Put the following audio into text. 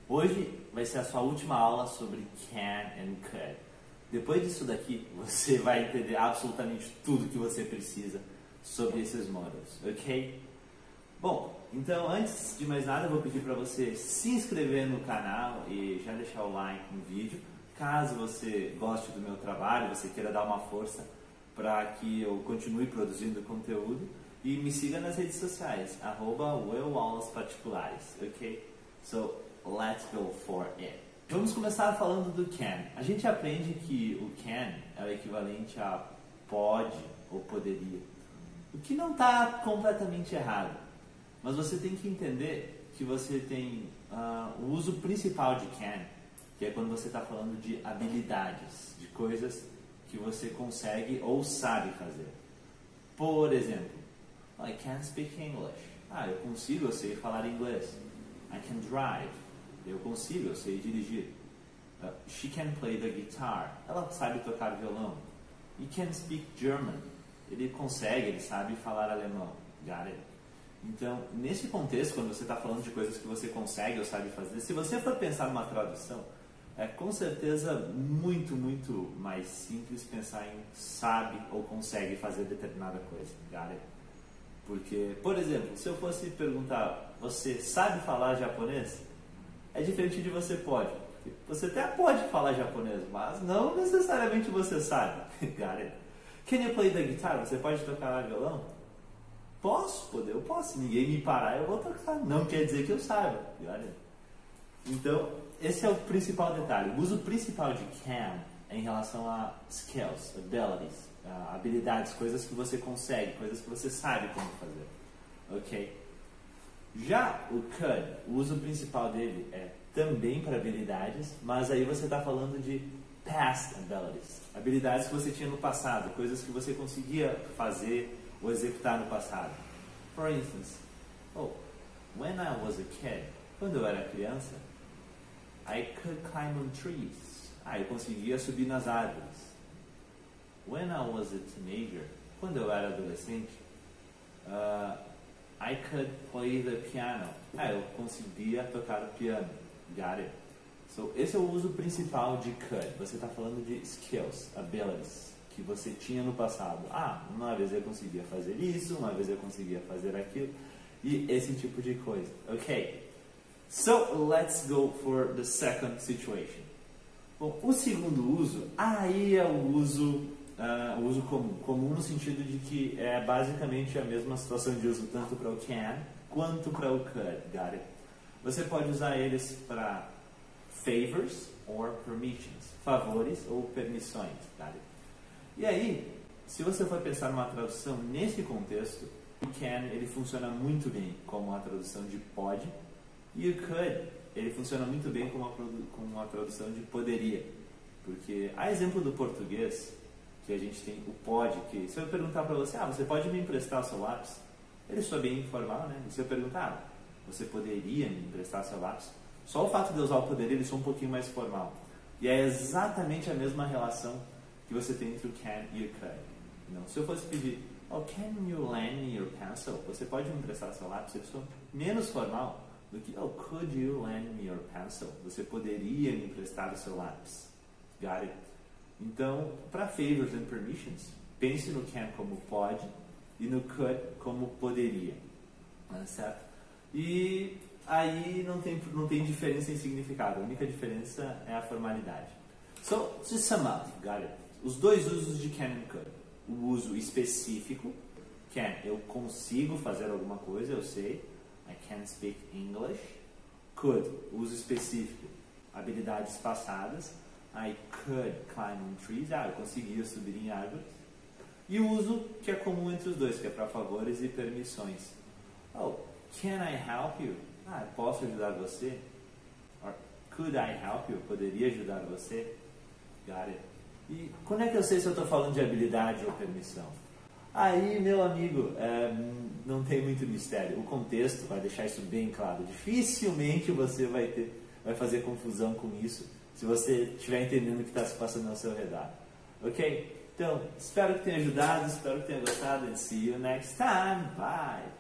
Hoje vai ser a sua última aula sobre can and could. Depois disso daqui, você vai entender absolutamente tudo que você precisa sobre esses modos, ok? Bom, então antes de mais nada eu vou pedir para você se inscrever no canal e já deixar o like no vídeo. Caso você goste do meu trabalho, você queira dar uma força para que eu continue produzindo conteúdo, e me siga nas redes sociais, @aulasparticulares, ok? So, let's go for it. Vamos começar falando do can. A gente aprende que o can é o equivalente a pode ou poderia, o que não está completamente errado, mas você tem que entender que você tem o uso principal de can, que é quando você está falando de habilidades, de coisas que você consegue ou sabe fazer. Por exemplo, I can speak English. Eu consigo, eu sei falar inglês. I can drive. Eu consigo, eu sei dirigir. She can play the guitar. Ela sabe tocar violão. He can speak German. Ele consegue, ele sabe falar alemão. Got it? Então, nesse contexto, quando você está falando de coisas que você consegue ou sabe fazer, se você for pensar numa tradução, é com certeza muito mais simples pensar em sabe ou consegue fazer determinada coisa. Got it? Porque, por exemplo, se eu fosse perguntar, você sabe falar japonês? É diferente de você pode. Você até pode falar japonês, mas não necessariamente você sabe. Got it? Can you play the guitar? Você pode tocar violão? Eu posso. Se ninguém me parar, eu vou tocar. Não quer dizer que eu saiba. Got it? Então, esse é o principal detalhe. O uso principal de can é em relação a skills, abilities, habilidades, coisas que você consegue, coisas que você sabe como fazer. Ok? Já o could, o uso principal dele é também para habilidades, mas aí você está falando de past abilities, habilidades que você tinha no passado, coisas que você conseguia fazer ou executar no passado. For instance, when I was a kid, quando eu era criança, I could climb on trees. Eu conseguia subir nas árvores. When I was a teenager, quando eu era adolescente, I could play the piano. Eu conseguia tocar o piano. Got it? So, esse é o uso principal de could. Você está falando de skills, abilities, que você tinha no passado. Uma vez eu conseguia fazer isso, uma vez eu conseguia fazer aquilo, e esse tipo de coisa. Ok? So, let's go for the second situation. Bom, o segundo uso, aí é o uso comum. Comum no sentido de que é basicamente a mesma situação de uso tanto para o can quanto para o could. Got it? Você pode usar eles para favors or permissions, favores ou permissões. Got it? E aí, se você for pensar numa tradução nesse contexto, o can ele funciona muito bem como uma tradução de pode, e o could ele funciona muito bem como uma tradução de poderia. Porque a exemplo do português, que a gente tem o pode, que se eu perguntar para você, você pode me emprestar o seu lápis? Ele soa bem informal, né? E se eu perguntar, você poderia me emprestar o seu lápis? Só o fato de eu usar o poderia, ele soa um pouquinho mais formal. E é exatamente a mesma relação que você tem entre o can e o could. Não, se eu fosse pedir, can you lend me your pencil? Você pode me emprestar o seu lápis? Ele soa menos formal do que, could you lend me your pencil? Você poderia me emprestar o seu lápis? Got it? Então, para favors and permissions, pense no can como pode e no could como poderia. Certo? E aí não tem diferença em significado. A única diferença é a formalidade. So, to sum up, got it? Os dois usos de can and could. O uso específico, can, eu consigo fazer alguma coisa, eu sei. I can speak English. Could, uso específico, habilidades passadas. I could climb on trees. Eu conseguia subir em árvores. E o uso que é comum entre os dois, que é para favores e permissões. Can I help you? Posso ajudar você? Or, could I help you? Poderia ajudar você? Got it? E quando é que eu sei se eu estou falando de habilidade ou permissão? Aí, meu amigo, não tem muito mistério. O contexto vai deixar isso bem claro. Dificilmente você vai fazer confusão com isso se você estiver entendendo o que está se passando ao seu redor. Ok? Então, espero que tenha ajudado, espero que tenha gostado. And see you next time. Bye!